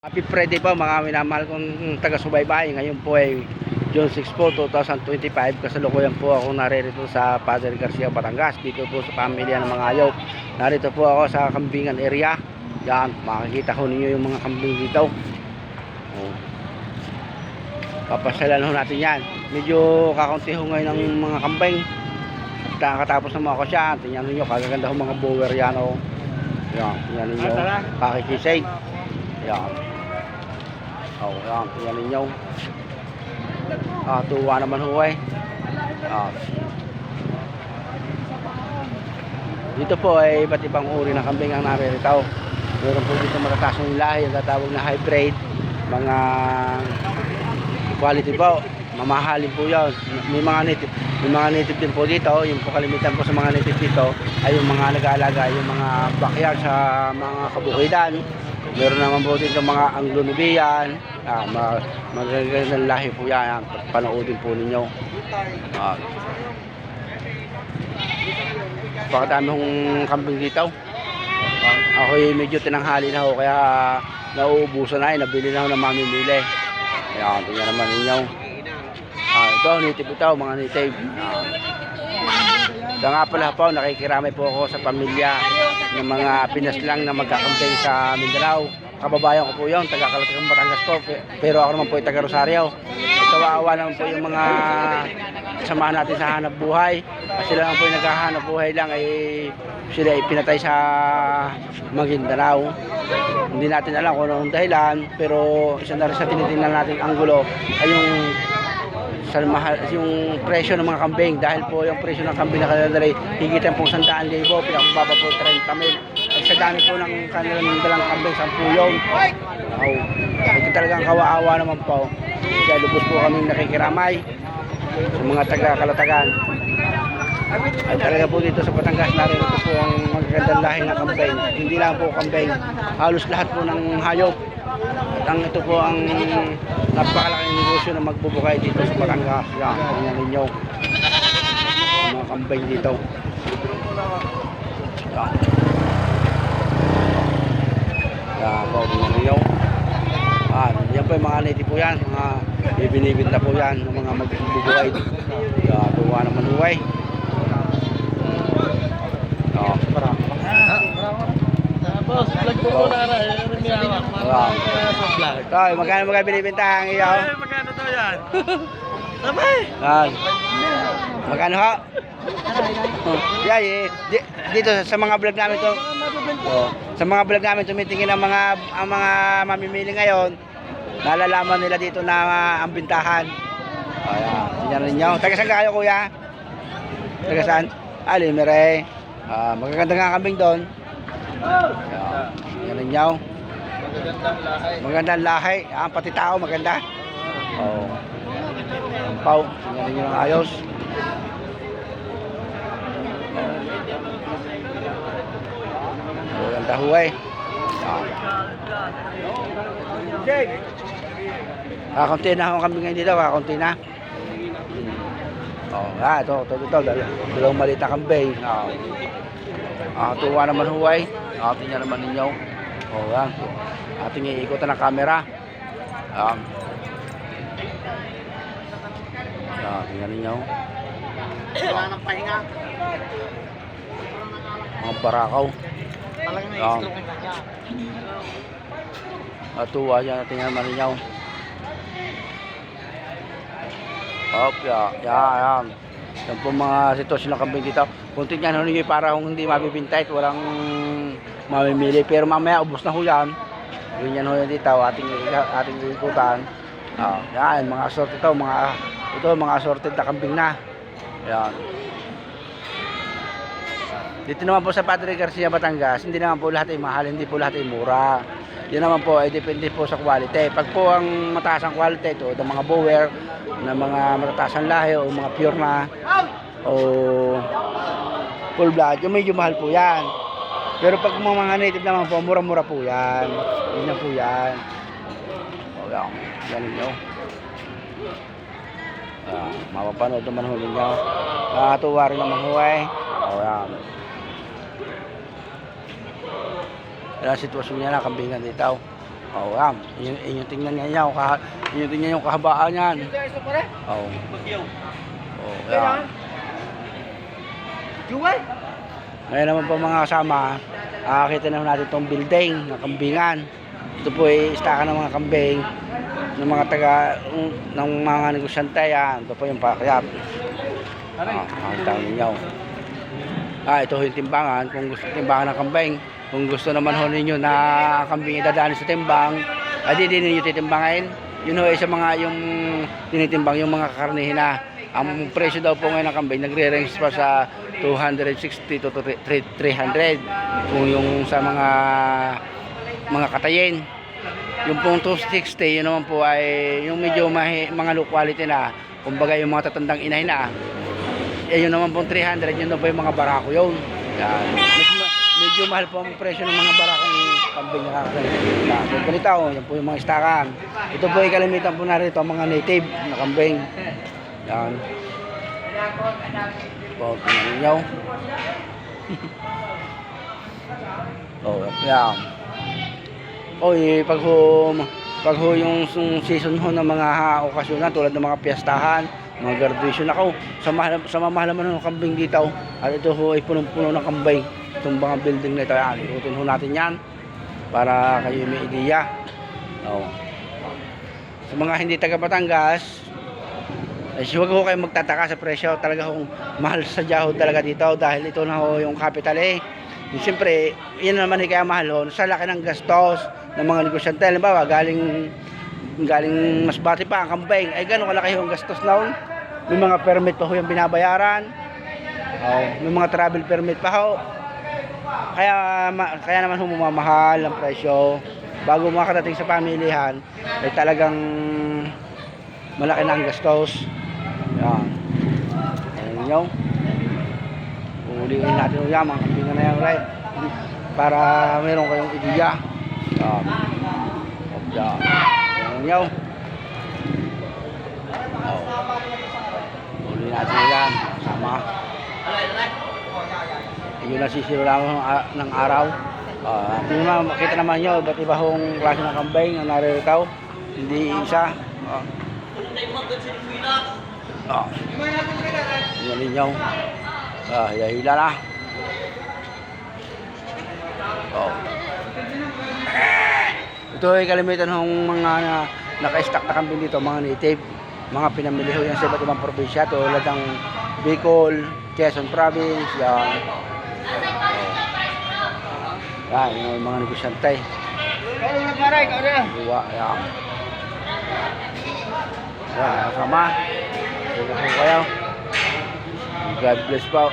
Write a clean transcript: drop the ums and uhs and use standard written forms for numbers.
Happy Friday po mga minamahal kong taga-subaybay. Ngayon po ay June 6 po, 2025. Kasalukuyan po ako naririto sa Padre Garcia, Batangas. Dito po sa pamilya ng mga ayaw. Narito po ako sa Kambingan area. Yan, makikita ko ninyo yung mga kambing dito. Oh. Papasyalan ho natin yan. Medyo kakaunti ho ngayon ng mga kambing. At katapos ng mga kasya, tingnan ninyo, kagaganda ho mga bower yan. Oh. Yan, tingnan ninyo, pakikisay. Yan. Oh, yan, tingnan ninyo. Tuwa naman ho eh. Dito po ay iba't ibang uri ng kambing ang naririto. Meron po dito matataas ng lahi, ang tatawag na hybrid. Mga quality po, mamahalin po yan. May mga native din po dito. Yung po kalimitan po sa mga native dito ay yung mga nag-aalaga, yung mga backyard sa mga kabukidan. Meron naman po dito mga Anglo-Nubian. Magagandang lahi po yan. Panoodin po ninyo. Pakadami hong kambing dito. Ako'y medyo tinanghali na ho, kaya nauubusan na, nabili na ho ng mamimili. Ayan, tingnan naman ninyo. Ito, native ito, mga native. Ito nga pala po, nakikiramay po ako sa pamilya ng mga pinaslang na magkakambing sa Mindanao. Kababayan ko po yun, taga-Kalatagang Batangas po, pero ako naman po ay taga-Rosario. Kawawa naman po yung mga samahan natin sa hanap buhay. Sila lang po yung naghahanap buhay lang, ay sila ay pinatay sa Maguindanao. Hindi natin alam kung anong dahilan, pero isa na rin sa tinitingnan natin anggulo ay yung presyo ng mga kambing. Dahil po yung presyo ng kambing na kanilang higitan pong 100,000, pinakababa po 30,000. Ay sa dami po ng kanilang dalang kambing, 10 yun. Ito talagang kawaawa naman po. Kaya lubos po kaming nakikiramay sa mga taga-Kalatagan. Ay talaga po dito sa Batangas, narito po ang magagandang lahi ng kambing. Hindi lang po kambing, halos lahat po ng hayop. At ito po ang napakalaking negosyo na magbubukay dito sa Batangas. Yan, tingnan ninyo mga kambing dito. Yan. Yan po, tingnan ninyo. Yan po yung mga native po yan, mga ibinibinta po yan ng mga magbubukay. Tuwa naman huway. Boss, vlog po ko na Toy, magkano binibenta ang iyo? magkano to yan? Sabay! Magkano ho? Dito sa mga vlog namin to. Sa mga vlog namin tumitingin ang mga mamimili ngayon. Nalalaman nila dito na ang bintahan. Ayan, tingnan ninyo. Taga saan kayo, kuya? Taga saan? Limere. Magaganda nga kambing doon. Yan ninyo. Magandang lahi. Pati tao maganda. Pau. Yan ninyo ng ayos. Maganda huway. Kakunti na akong kambing ngayon dito. Kakunti na. Ito. Dalawang maliit na kambing. Tuwa naman huway. Tingnan naman ninyo. Yan. Ating iikutan ng camera. Tingnan ninyo. Wala nang pahinga. Mga barakaw. Talagang na-stroke na siya. Tuwa yan. Tingnan naman ninyo. Yan. Yan po mga sitwasyon ng kambing dito. Kunti niyan ninyo para kung hindi mabibintay at walang mamimili. Pero mamaya ubos na ho yan. Ganyan ho yan dito. Ating ikutan. Yan. Mga assorted ito. Mga assorted na kambing na. Yan. Dito naman po sa Padre Garcia, Batangas, hindi naman po lahat ay mahal. Hindi po lahat ay mura. Yan naman po ay depende po sa quality. Pag po ang mataas ang quality ito, ng mga bower, na mga matataas ang lahi o mga pure na o full blood, yung medyo mahal po yan. Pero pag mga native naman po, mura-mura po yan. Yun na po yan. Yan nyo. Mapapanood naman huli nyo. Nakatuwa rin naman huway. Yan. Yan ang sitwasyon niya na kambingan dito. Oh, yan. Inyo tingnan niya yan. Inyo tingnan yung kahabaan yan. Oh. Oh, yan. Ngayon naman po mga kasama, kita naman natin itong building ng kambingan. Ito po ay istakan ng mga kambing ng mga taga ng mga negosyante yan. Ito po yung pakyat. Ang tawag ninyo. Ito yung timbangan. Kung gusto timbangan ng kambing, kung gusto naman ho ninyo na kambing idadaan sa timbang, di din ninyo titimbangin. Yun ho ay sa mga yung tinitimbang yung mga karnihin na. Ang presyo daw po ngayon ng kambing nagre-range pa sa 260 to 300 kung yung sa mga katayin. Yung pong 260 yun naman po ay yung medyo mga low quality na, kumbaga yung mga tatandang inay na. Yun naman pong 300 yun na po yung mga barako yun. Yan. Medyo mahal po ang presyo ng mga barakong kambing na kakain. Ganito, yan po yung mga istakan. Ito po ay kalimitan po na rito ang mga native na kambing. Yan. O, tingnan ninyo. Yan. Pag ho yung season ho ng mga okasyon na, tulad ng mga piyestahan, mga graduation ako, sa mamahal naman ng kambing dito. At ito ho ay punong-puno ng kambing. Itong mga building na ito, yan. Ikutin ho natin yan para kayo may ideya. Sa mga hindi taga Batangas, huwag ho kayo magtataka sa presyo. Talaga hong mahal sa ho talaga dito dahil ito na ho yung capital eh. Siyempre, yun naman kaya mahal ho sa laki ng gastos ng mga negosyante. Halimbawa, galing Masbate pa ang kambing, ay gano'n kalaki yung gastos na. May mga permit pa ho yung binabayaran. May mga travel permit pa ho. Kaya naman ho mamahal ang presyo. Bago makadating sa pamilihan, ay talagang malaki na ang gastos. Yan. Ayan nyo. Uliin natin yung mga kambingan na yan, right? Para meron kayong ideya. Ayan nyo. Uliin natin yan. Sama. Yung nasisiro lang ng araw. Makita naman nyo, ba't iba hong klase ng kambing ang nariritaw. Hindi isa. Yan ninyo. Hila na. Ito ay kalimitan ng mga naka-stack na kambing dito, mga native, mga pinamili ho yan sa iba't ibang probinsya tulad ng Bicol, Quezon Province, yan. Yan, yung mga negosyante. Buwa, yan. Yan, kasama. Sige po kayo. God bless po.